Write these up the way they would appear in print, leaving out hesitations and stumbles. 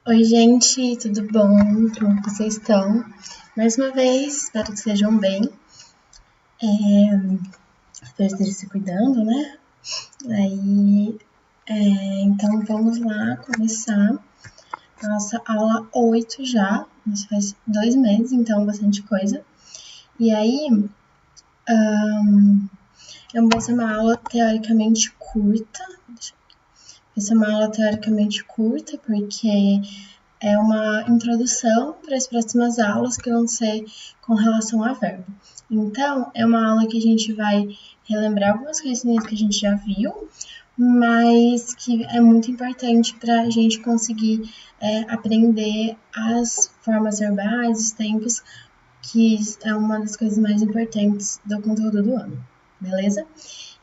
Oi, gente, tudo bom? Como vocês estão? Mais uma vez, espero que estejam bem. Espero que estejam se cuidando, né? Aí, então vamos lá começar a nossa aula 8 já. Isso faz 2 meses, então bastante coisa. E aí, vai ser uma aula teoricamente curta. Vai ser uma aula teoricamente curta, porque é uma introdução para as próximas aulas que vão ser com relação a verbo. Então, é uma aula que a gente vai relembrar algumas coisinhas que a gente já viu, mas que é muito importante para a gente conseguir aprender as formas verbais, os tempos, que é uma das coisas mais importantes do conteúdo do ano, beleza?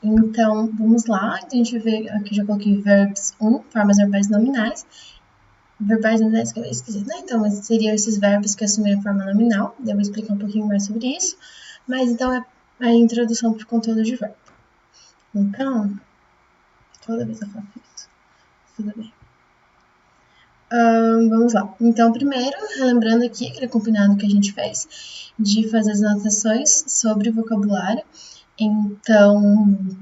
Então, vamos lá. A gente vê aqui, já coloquei verbs 1, formas verbais nominais. Verbais nominais que eu esqueci, né? Então, seriam esses verbos que assumem a forma nominal. Eu vou explicar um pouquinho mais sobre isso. Mas, então, é a introdução para o conteúdo de verbo. Então, toda vez eu faço isso. Tudo bem. Vamos lá. Então, primeiro, relembrando aqui aquele combinado que a gente fez de fazer as anotações sobre o vocabulário. Então,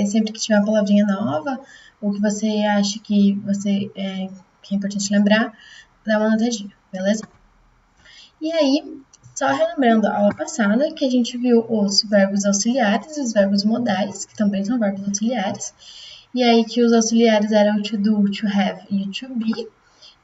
sempre que tiver uma palavrinha nova, ou que você acha que é importante lembrar, dá uma anotadinha, beleza? E aí, só relembrando a aula passada, que a gente viu os verbos auxiliares e os verbos modais, que também são verbos auxiliares, e aí que os auxiliares eram to do, to have e o to be,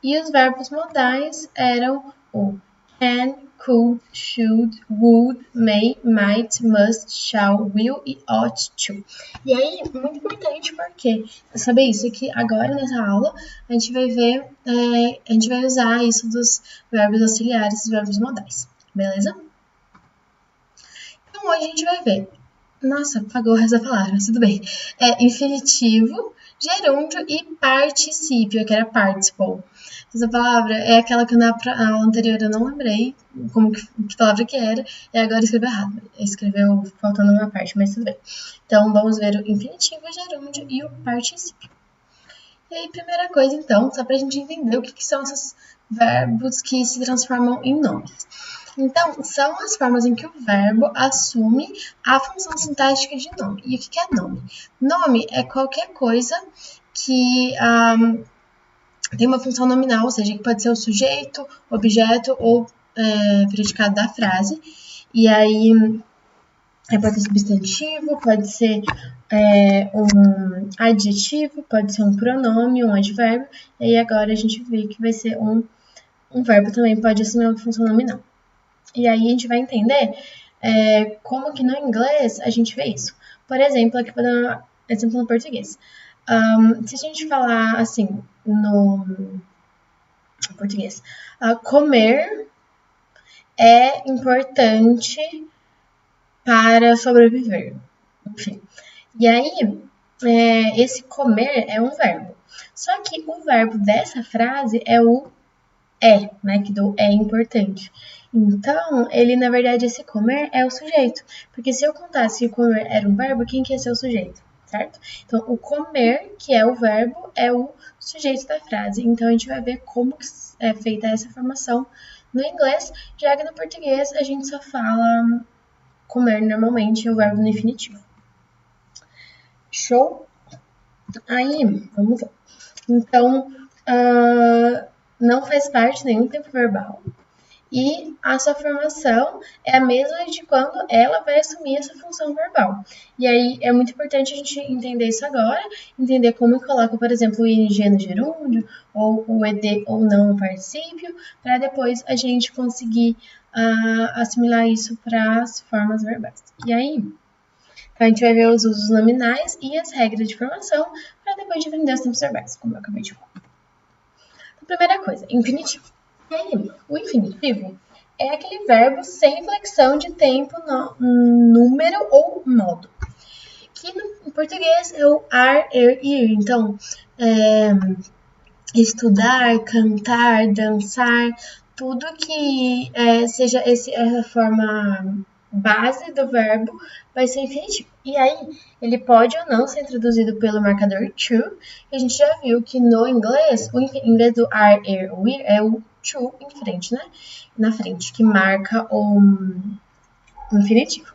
e os verbos modais eram o can, could, should, would, may, might, must, shall, will e ought to. E aí, muito importante porque saber isso aqui agora nessa aula a gente vai ver, a gente vai usar isso dos verbos auxiliares e verbos modais, beleza? Então hoje a gente vai ver. Nossa, apagou o resto da palavra, mas tudo bem. Infinitivo, gerúndio e particípio, que era participle. Essa palavra é aquela que na aula anterior eu não lembrei que palavra que era, e agora escreveu errado. Escreveu faltando uma parte, mas tudo bem. Então, vamos ver o infinitivo, o gerúndio e o particípio. E aí, primeira coisa, então, só para a gente entender o que são esses verbos que se transformam em nomes. Então, são as formas em que o verbo assume a função sintática de nome. E o que é nome? Nome é qualquer coisa que tem uma função nominal, ou seja, que pode ser o sujeito, objeto ou predicado da frase. E aí, pode ser substantivo, pode ser um adjetivo, pode ser um pronome, um advérbio. E aí, agora a gente vê que vai ser um verbo também, pode assumir uma função nominal. E aí, a gente vai entender como que no inglês a gente vê isso. Por exemplo, aqui vou dar um exemplo no português. Se a gente falar assim no português, comer é importante para sobreviver. Enfim. E aí, esse comer é um verbo. Só que o verbo dessa frase é o né? Que do é importante. Então, ele, na verdade, esse comer é o sujeito. Porque se eu contasse que comer era um verbo, quem que ia ser o sujeito? Certo? Então, o comer, que é o verbo, é o sujeito da frase. Então, a gente vai ver como é feita essa formação no inglês, já que no português a gente só fala comer normalmente, é o verbo no infinitivo. Show? Aí, vamos lá. Então, não faz parte nenhum tempo verbal. E a sua formação é a mesma de quando ela vai assumir essa função verbal. E aí é muito importante a gente entender isso agora, entender como coloca, por exemplo, o ing no gerúndio, ou o ed ou não no particípio, para depois a gente conseguir assimilar isso para as formas verbais. E aí, então a gente vai ver os usos nominais e as regras de formação, para depois aprender os tempos verbais, como eu acabei de falar. Então, primeira coisa, infinitivo. E aí, o infinitivo é aquele verbo sem flexão de tempo, número ou modo. Que no português é o ar, er e ir. Então, estudar, cantar, dançar, tudo que seja essa forma base do verbo vai ser infinitivo. E aí, ele pode ou não ser introduzido pelo marcador to. E a gente já viu que no inglês, em vez do are, or ir, é o to em frente, né? Na frente, que marca o infinitivo.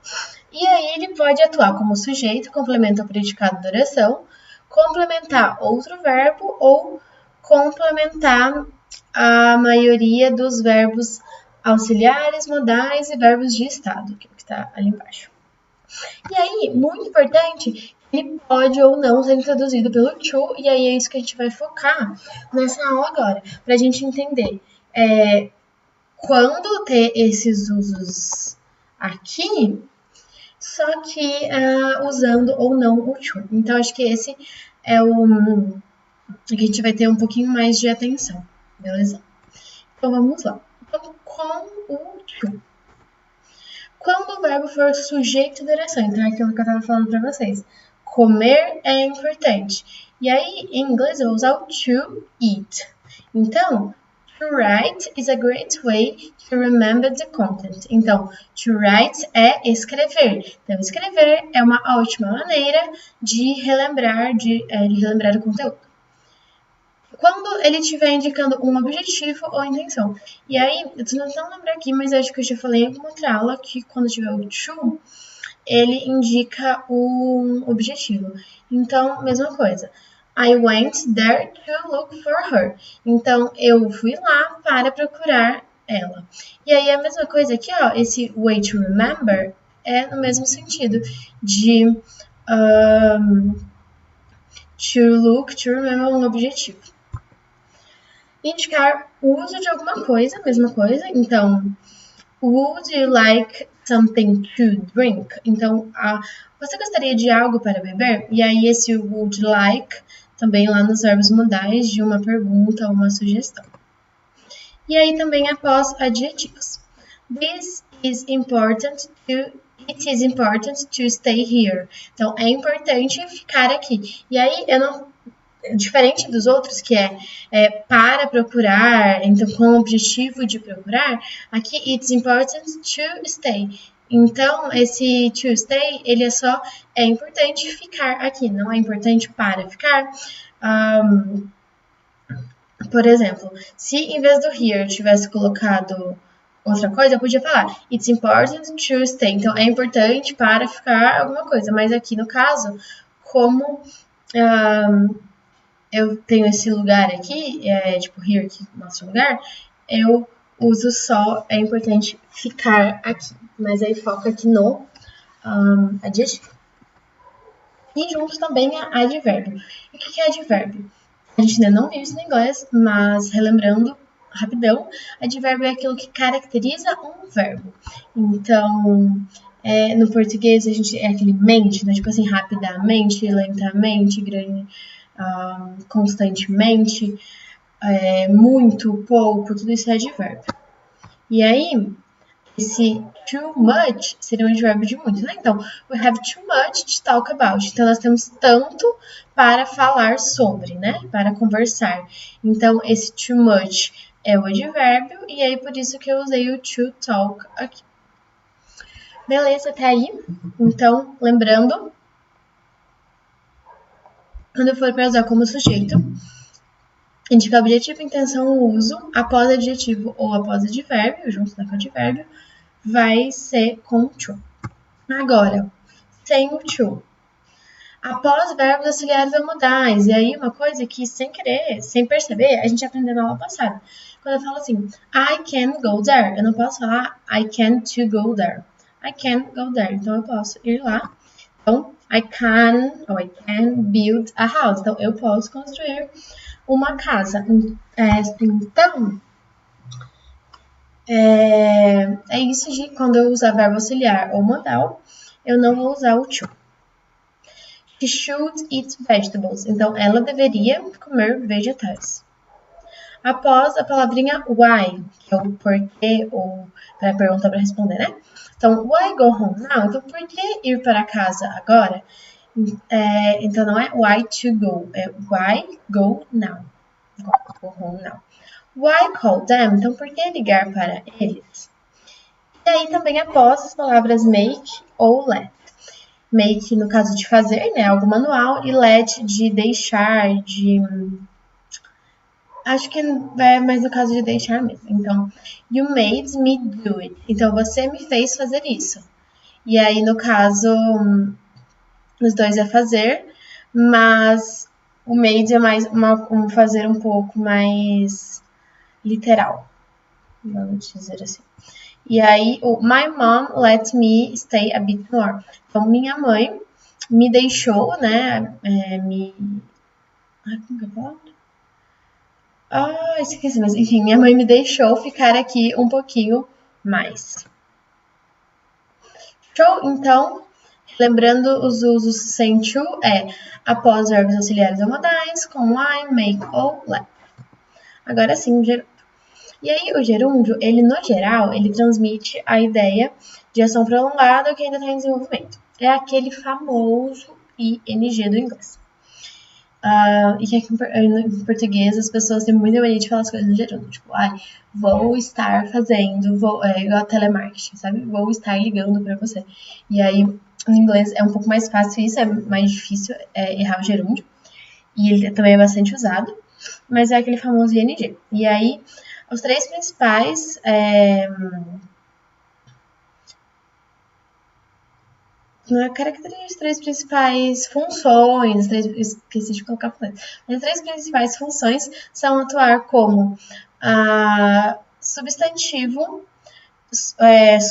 E aí, ele pode atuar como sujeito, complemento ao predicado da oração, complementar outro verbo ou complementar a maioria dos verbos auxiliares, modais e verbos de estado, que está ali embaixo. E aí, muito importante, ele pode ou não ser introduzido pelo to, e aí é isso que a gente vai focar nessa aula agora, para a gente entender quando ter esses usos aqui, só que usando ou não o to. Então, acho que esse é o que a gente vai ter um pouquinho mais de atenção, beleza? Então, vamos lá. Então, com o to. Quando o verbo for sujeito de oração, então é aquilo que eu estava falando para vocês. Comer é importante. E aí, em inglês, eu vou usar o to eat. Então, to write is a great way to remember the content. Então, to write é escrever. Então, escrever é uma ótima maneira de relembrar o conteúdo. Quando ele estiver indicando um objetivo ou intenção. E aí, eu tô tentando lembrar aqui, mas acho que eu já falei em alguma outra aula que quando tiver o to, ele indica um objetivo. Então, mesma coisa. I went there to look for her. Então, eu fui lá para procurar ela. E aí, a mesma coisa aqui, ó, esse way to remember é no mesmo sentido de to look, to remember um objetivo. Indicar o uso de alguma coisa, mesma coisa. Então, would you like something to drink? Então, você gostaria de algo para beber? E aí, esse would like, também lá nos verbos modais, de uma pergunta ou uma sugestão. E aí, também após adjetivos. It is important to stay here. Então, é importante ficar aqui. E aí, diferente dos outros, que é para procurar, então com o objetivo de procurar, aqui it's important to stay. Então, esse to stay, ele é importante ficar aqui, não é importante para ficar. Por exemplo, se em vez do here eu tivesse colocado outra coisa, eu podia falar it's important to stay. Então, é importante para ficar alguma coisa. Mas aqui, no caso, como eu tenho esse lugar aqui, tipo here, que mostra o lugar, eu uso só, é importante ficar aqui. Mas aí foca aqui no adjetivo. E junto também a advérbio. E o que é advérbio? A gente ainda não viu isso no inglês, mas relembrando rapidão, advérbio é aquilo que caracteriza um verbo. Então, no português a gente é aquele mente, né? Tipo assim, rapidamente, lentamente, constantemente, muito, pouco, tudo isso é advérbio. E aí, esse too much seria um advérbio de muito, né? Então, we have too much to talk about. Então, nós temos tanto para falar sobre, né? Para conversar. Então, esse too much é o advérbio, e aí por isso que eu usei o to talk aqui. Beleza, até aí? Então, lembrando, quando eu for para usar como sujeito, indicar objetivo, intenção ou uso, após adjetivo ou após advérbio, junto com advérbio, vai ser com to. Agora, sem o to. Após verbos auxiliares ou modais. E aí, uma coisa que, sem querer, sem perceber, a gente aprendeu na aula passada. Quando eu falo assim, I can go there, eu não posso falar I can to go there. I can go there. Então, eu posso ir lá. Então, I can build a house. Então, eu posso construir uma casa. Então, é isso de quando eu usar verbo auxiliar ou modal, eu não vou usar o to. She should eat vegetables. Então, ela deveria comer vegetais. Após a palavrinha why, que é o porquê, ou para perguntar para responder, né? Então, why go home now? Então, por que ir para casa agora? Então, não é why to go, é why go now. Go home now. Why call them? Então, por que ligar para eles? E aí também após as palavras make ou let. Make no caso de fazer, né, algo manual, e let de deixar, de... Acho que é mais no caso de deixar mesmo. Então, you made me do it. Então, você me fez fazer isso. E aí, no caso, os dois é fazer, mas o made é mais um fazer um pouco mais literal, vamos dizer assim. E aí, o my mom let me stay a bit more. Então, minha mãe me deixou, né, Ai, como que é a palavra? Esqueci, mas enfim, minha mãe me deixou ficar aqui um pouquinho mais. Show, então, lembrando os usos sem to após verbos auxiliares ou modais, com I, make ou let. Agora sim, o gerúndio. E aí, o gerúndio, ele no geral, ele transmite a ideia de ação prolongada que ainda está em desenvolvimento. É aquele famoso ING do inglês. E que aqui em português as pessoas têm muita mania de falar as coisas no gerúndio. Tipo, vou estar fazendo, igual telemarketing, sabe? Vou estar ligando pra você. E aí, no inglês é um pouco mais fácil isso, é mais difícil errar o gerúndio. E ele também é bastante usado, mas é aquele famoso ING. E aí, os três principais características, as três principais funções, esqueci de colocar funções, as três principais funções são atuar como substantivo,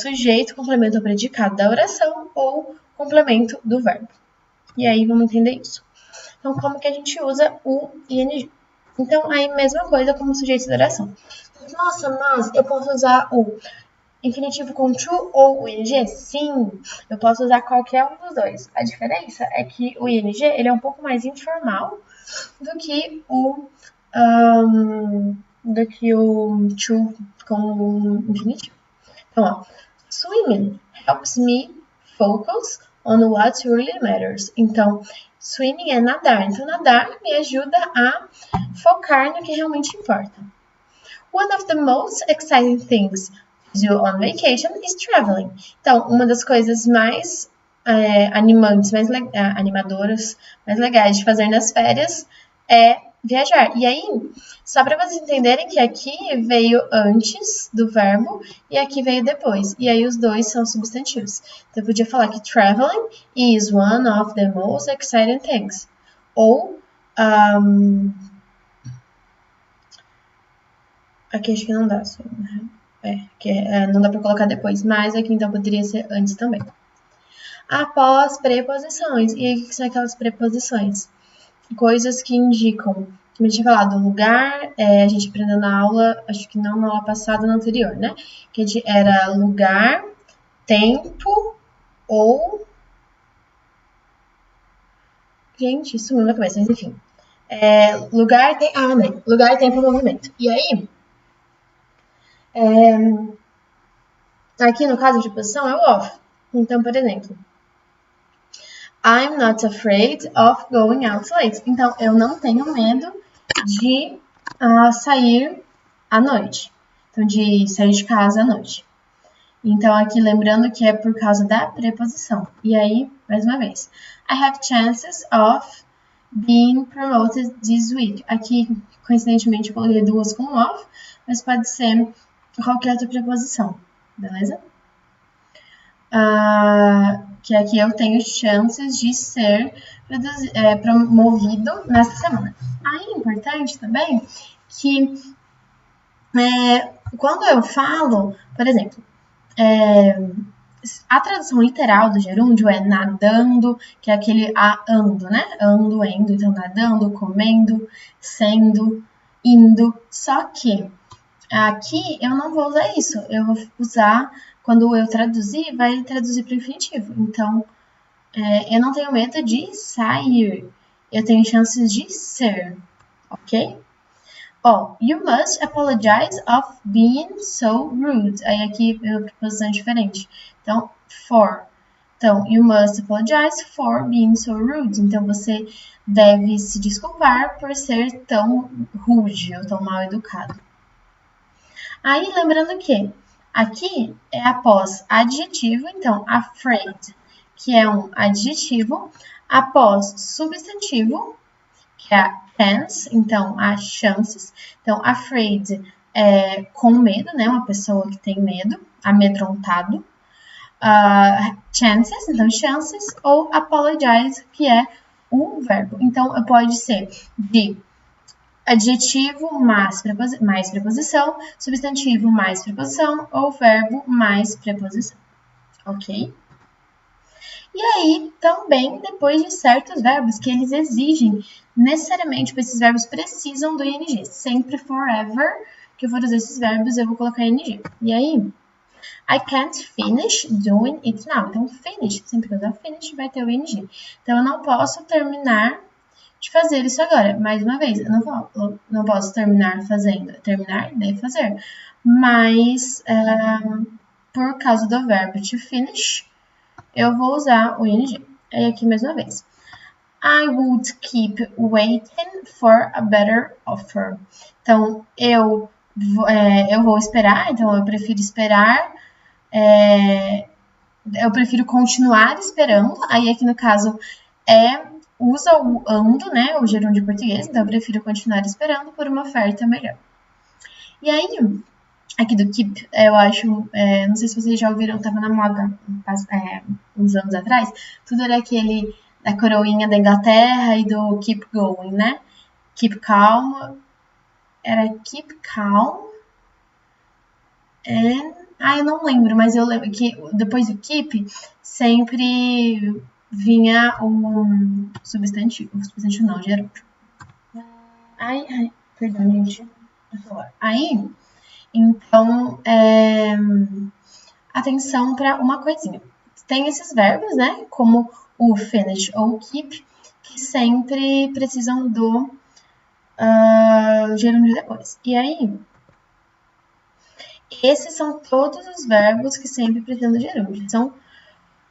sujeito, complemento ou predicado da oração ou complemento do verbo. E aí vamos entender isso. Então, como que a gente usa o ING? Então, aí mesma coisa como sujeito da oração. Nossa, mas eu posso usar o infinitivo com to ou o ing? Sim, eu posso usar qualquer um dos dois. A diferença é que o ing ele é um pouco mais informal do que o to com o infinitivo. Então, swimming helps me focus on what really matters. Então, swimming é nadar. Então, nadar me ajuda a focar no que realmente importa. One of the most exciting things do on vacation is traveling. Então, uma das coisas mais animantes, mais animadoras, mais legais de fazer nas férias é viajar. E aí, só para vocês entenderem que aqui veio antes do verbo e aqui veio depois. E aí os dois são substantivos. Então, eu podia falar que traveling is one of the most exciting things. Ou aqui acho que não dá. Não dá para colocar depois, mas aqui então poderia ser antes também. Após preposições. E aí, o que são aquelas preposições? Coisas que indicam, como a gente tinha falado, lugar, a gente aprendeu na aula, acho que não na aula passada, na anterior, né? Que era lugar, tempo ou... Gente, isso sumiu na cabeça, mas enfim. Lugar, lugar, tempo, movimento. E aí... aqui no caso de posição é o of. Então, por exemplo, I'm not afraid of going out late. Então, eu não tenho medo de sair à noite. Então, de sair de casa à noite. Então, aqui lembrando que é por causa da preposição. E aí, mais uma vez. I have chances of being promoted this week. Aqui, coincidentemente, eu coloquei duas com of, mas pode ser qualquer outra preposição. Beleza? Que aqui eu tenho chances de ser promovido nessa semana. Aí é importante também que quando eu falo, por exemplo, a tradução literal do gerúndio é nadando, que é aquele ando, né? Ando, endo, então nadando, comendo, sendo, indo. Só que aqui eu não vou usar isso, eu vou usar, quando eu traduzir, vai traduzir para o infinitivo. Então, eu não tenho medo de sair, eu tenho chances de ser, ok? You must apologize of being so rude. Aí aqui é uma preposição diferente. Então, for. Então, you must apologize for being so rude. Então, você deve se desculpar por ser tão rude ou tão mal educado. Aí, lembrando que Aqui é após adjetivo, então afraid, que é um adjetivo, após substantivo, que é a chance, então as chances. Então, afraid é com medo, né? Uma pessoa que tem medo, amedrontado. Chances, então chances, ou apologize, que é o verbo. Então, pode ser de adjetivo mais preposição, substantivo mais preposição, ou verbo mais preposição. Ok? E aí, também, depois de certos verbos que eles exigem, necessariamente, esses verbos precisam do ing. Sempre, forever, que eu for usar esses verbos, eu vou colocar ing. E aí, I can't finish doing it now. Então, finish, sempre que eu usar finish, vai ter o ing. Então, eu não posso terminar de fazer isso agora. Mais uma vez, eu não posso terminar fazendo. Terminar, daí fazer. Mas, por causa do verbo to finish, eu vou usar o ing. Aí aqui mais uma vez. I would keep waiting for a better offer. Então, eu vou esperar. Então, eu prefiro esperar. Eu prefiro continuar esperando. Aí aqui no caso usa o ando, né? O gerúndio português. Então, eu prefiro continuar esperando por uma oferta melhor. E aí, aqui do keep, eu acho, não sei se vocês já ouviram, estava na moda uns anos atrás, tudo era aquele da coroinha da Inglaterra e do keep going, né? Keep calm, era keep calm, eu não lembro, mas eu lembro que depois do keep sempre vinha um substantivo não, gerúndio. Perdão, gente. Aí, então, atenção para uma coisinha. Tem esses verbos, né? Como o finish ou o keep, que sempre precisam do gerúndio depois. E aí, esses são todos os verbos que sempre precisam do gerúndio. São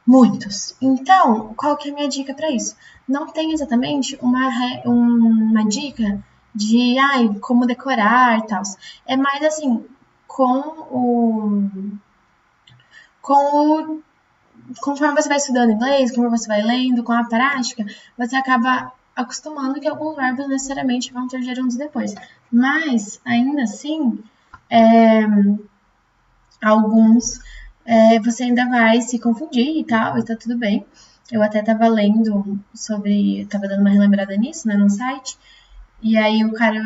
muitos. Então, qual que é a minha dica para isso? Não tem exatamente uma dica de como decorar e tal. É mais assim, conforme você vai estudando inglês, conforme você vai lendo, com a prática, você acaba acostumando que alguns verbos necessariamente vão ter gerúndios depois. Mas, ainda assim, alguns você ainda vai se confundir e tal, e tá tudo bem. Eu até tava lendo tava dando uma relembrada nisso, né, no site, e aí o cara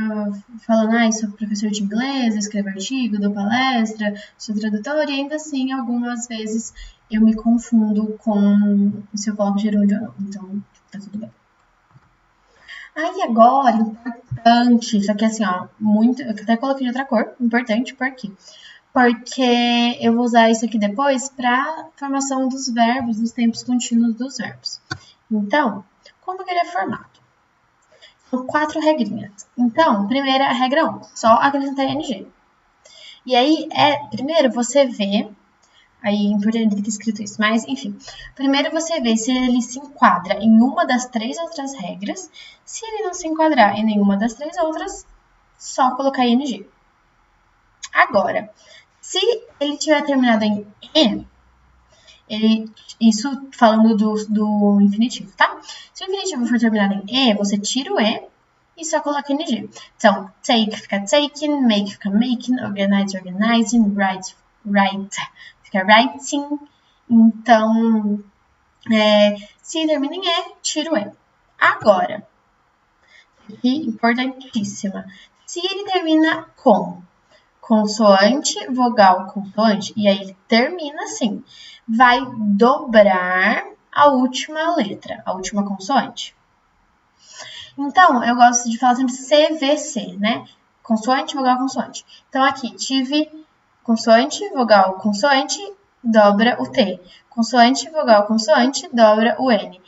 falando, sou professor de inglês, escrevo artigo, dou palestra, sou tradutor, e ainda assim, algumas vezes eu me confundo com se eu coloco gerúndio ou não. Então, tá tudo bem. Aí agora, importante, isso aqui assim, muito, eu até coloquei de outra cor, importante, por quê? Porque eu vou usar isso aqui depois para formação dos verbos, dos tempos contínuos dos verbos. Então, como que ele é formado? São 4 regrinhas. Então, primeira regra 1, só acrescentar ing. E aí, primeiro você vê, aí é importante ter escrito isso, mas enfim. Primeiro você vê se ele se enquadra em uma das 3 outras regras. Se ele não se enquadrar em nenhuma das 3 outras, só colocar ing. Agora, se ele tiver terminado em e, isso falando do infinitivo, tá? Se o infinitivo for terminado em você tira o e só coloca ing. Então, take fica taking, make fica making, organize, organizing, write fica writing. Então, se termina em tira o Agora, aqui, importantíssima, se ele termina com consoante, vogal, consoante, e aí ele termina assim, vai dobrar a última letra, a última consoante. Então, eu gosto de falar sempre CVC, né? Consoante, vogal, consoante. Então, aqui, tive consoante, vogal, consoante, dobra o T. Consoante, vogal, consoante, dobra o N.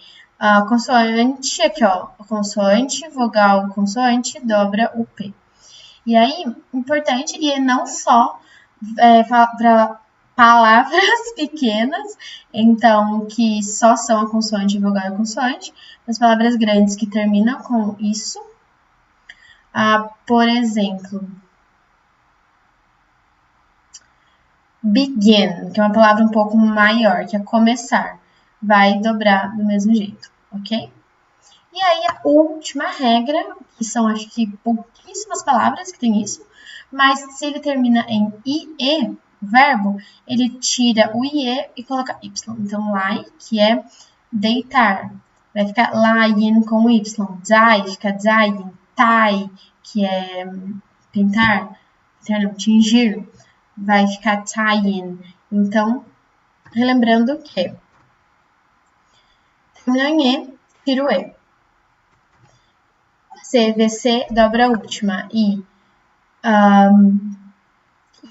Consoante, aqui, consoante, vogal, consoante, dobra o P. E aí, importante, e não só para palavras pequenas, então, que só são a consoante, vogal e a consoante, as palavras grandes que terminam com isso. Por exemplo, begin, que é uma palavra um pouco maior, que é começar. Vai dobrar do mesmo jeito, ok? E aí, a última regra, que são, acho que, pouquíssimas palavras que tem isso, mas se ele termina em IE, verbo, ele tira o IE e coloca Y. Então, lie, que é deitar, vai ficar lying com Y. Die, fica dying. Tie, que é pintar, não, tingir, vai ficar tying. Então, relembrando que termina em E, tira o E. C, VC, dobra a última. I,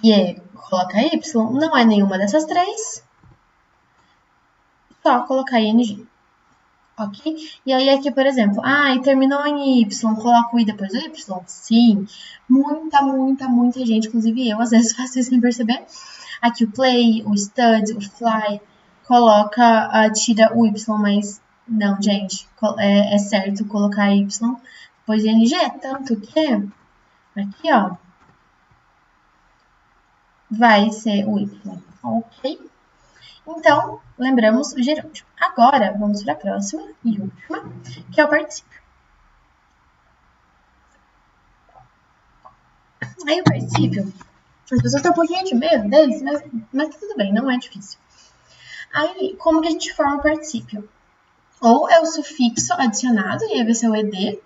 E, coloca Y. Não é nenhuma dessas três. Só colocar ING. Ok? E aí aqui, por exemplo, e terminou em Y, coloca o I depois do Y? Sim. Muita gente, inclusive eu, às vezes faço isso sem perceber. Aqui o play, o stud, o fly, coloca, tira o Y, mas não, gente, é certo colocar Y depois de NG, tanto que aqui, ó, vai ser o Y, ok? Então, lembramos o gerúndio. Agora, vamos para a próxima e última, que é o particípio. Aí o particípio, as pessoas têm um pouquinho de medo deles, mas tudo bem, não é difícil. Aí, como que a gente forma o particípio? Ou é o sufixo adicionado, e aí vai ser o ED,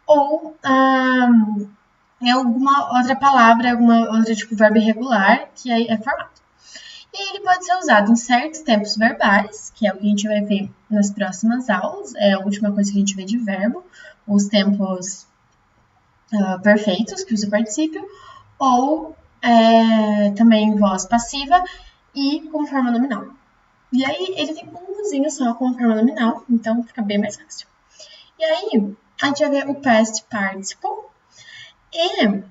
ou é alguma outra palavra, alguma outra tipo verbo irregular, que aí é formado. E aí ele pode ser usado em certos tempos verbais, que é o que a gente vai ver nas próximas aulas, é a última coisa que a gente vê de verbo, os tempos perfeitos, que usa o particípio, ou também em voz passiva e com forma nominal. E aí ele tem um usinho só com forma nominal, então fica bem mais fácil. E aí a gente vai ver o past participle. E o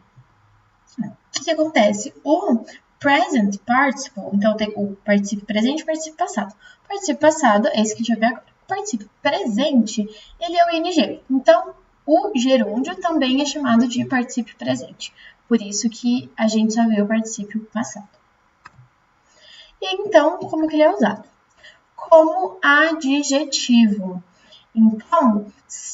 que acontece? O present participle, então tem o particípio presente e o particípio passado. O particípio passado é esse que a gente vai ver agora. O particípio presente, ele é o ING. Então, o gerúndio também é chamado de particípio presente. Por isso que a gente só vê o particípio passado. E então, como que ele é usado? Como adjetivo. Então,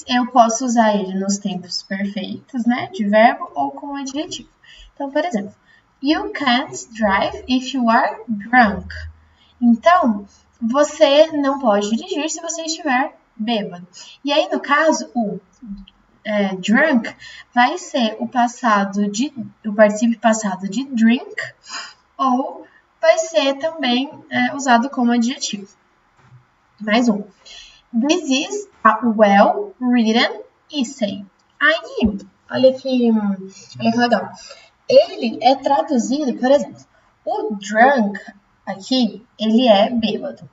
eu posso usar ele nos tempos perfeitos, né, de verbo, ou como adjetivo. Então, por exemplo, you can't drive if you are drunk. Então, você não pode dirigir se você estiver bêbado. E aí, no caso, o drunk vai ser o particípio passado de drink, ou vai ser também usado como adjetivo. Mais um. This is a well-written essay. Aí, olha que legal. Ele é traduzido, por exemplo, o drunk aqui, ele é bêbado.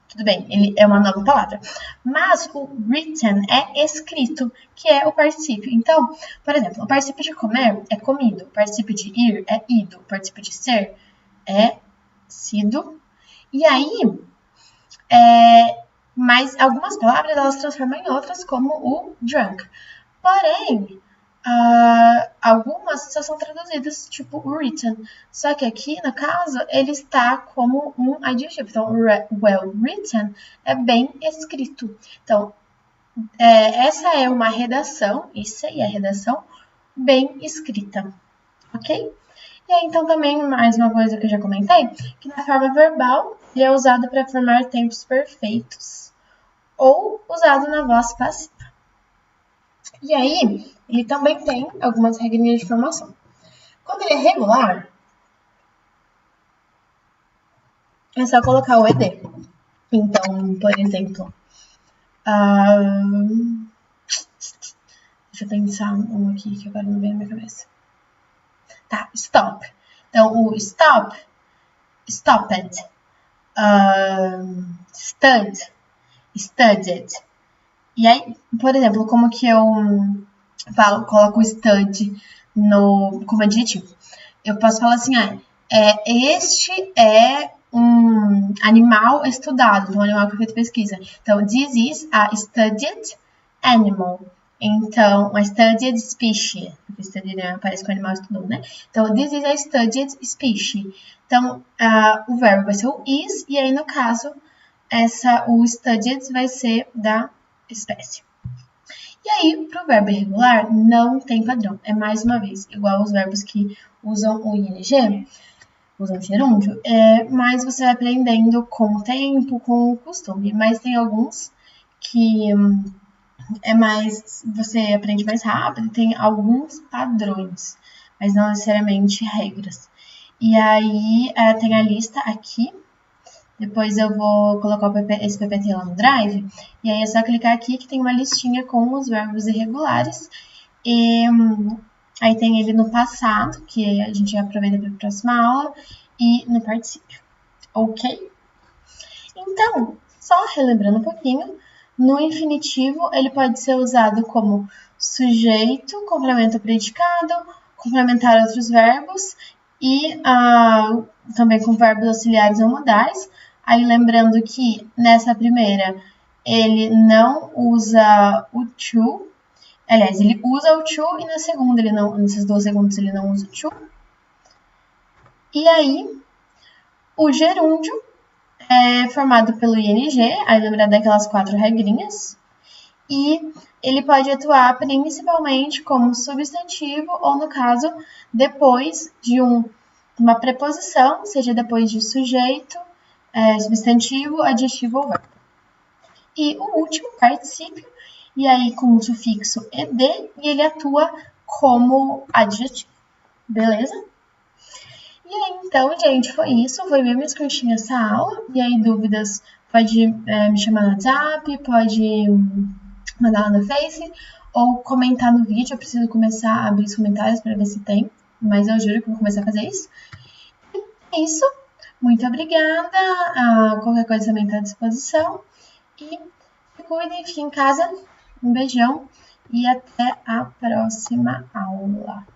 Tudo bem, ele é uma nova palavra. Mas o written é escrito, que é o particípio. Então, por exemplo, o particípio de comer é comido. O particípio de ir é ido. O particípio de ser é sido. E aí, mas algumas palavras elas transformam em outras, como o drunk. Porém, algumas só são traduzidas tipo written. Só que aqui, no caso, ele está como um adjetivo. Então, well written é bem escrito. Então, essa é uma redação, isso aí é redação bem escrita. Ok? E aí, então, também, mais uma coisa que eu já comentei, que na forma verbal, ele é usado para formar tempos perfeitos ou usado na voz passiva. E aí, ele também tem algumas regrinhas de formação. Quando ele é regular, é só colocar o ED. Então, por exemplo, deixa eu pensar um aqui que agora não vem na minha cabeça. Tá, stop. Então, o stop, stopped, stud, studied. E aí, por exemplo, como que eu coloco o stud como adjetivo? Eu posso falar assim, este é um animal estudado, então um animal que foi feito pesquisa. Então, this is a studied animal. Então, a studied species, porque studied aparece com animal estudou, né? Então, this is a studied species. Então, o verbo vai ser o is, e aí, no caso, o studied vai ser da espécie. E aí, para o verbo irregular, não tem padrão. É, mais uma vez, igual aos verbos que usam o ing, usam o gerúndio, mas você vai aprendendo com o tempo, com o costume. Mas tem alguns que você aprende mais rápido, tem alguns padrões, mas não necessariamente regras. E aí tem a lista aqui, depois eu vou colocar esse PPT lá no Drive, e aí é só clicar aqui que tem uma listinha com os verbos irregulares, e aí tem ele no passado, que a gente aproveita para a próxima aula, e no particípio, ok? Então, só relembrando um pouquinho, no infinitivo, ele pode ser usado como sujeito, complemento predicado, complementar outros verbos e também com verbos auxiliares ou modais. Aí, lembrando que nessa primeira, ele não usa o to. Aliás, ele usa o to e na segunda, nesses 2 segundos, ele não usa o to. E aí, o gerúndio é formado pelo ing, aí lembrar daquelas 4 regrinhas, e ele pode atuar principalmente como substantivo ou, no caso, depois de uma preposição, seja depois de sujeito, substantivo, adjetivo ou verbo. E o último, particípio, e aí com o sufixo ed, e ele atua como adjetivo, beleza? E aí, então, gente, foi isso. Foi bem mais curtinha essa aula. E aí, dúvidas, pode me chamar no WhatsApp, pode mandar lá no Face, ou comentar no vídeo. Eu preciso começar a abrir os comentários para ver se tem, mas eu juro que vou começar a fazer isso. E é isso. Muito obrigada. Qualquer coisa também está à disposição. E se cuidem, fiquem em casa. Um beijão e até a próxima aula.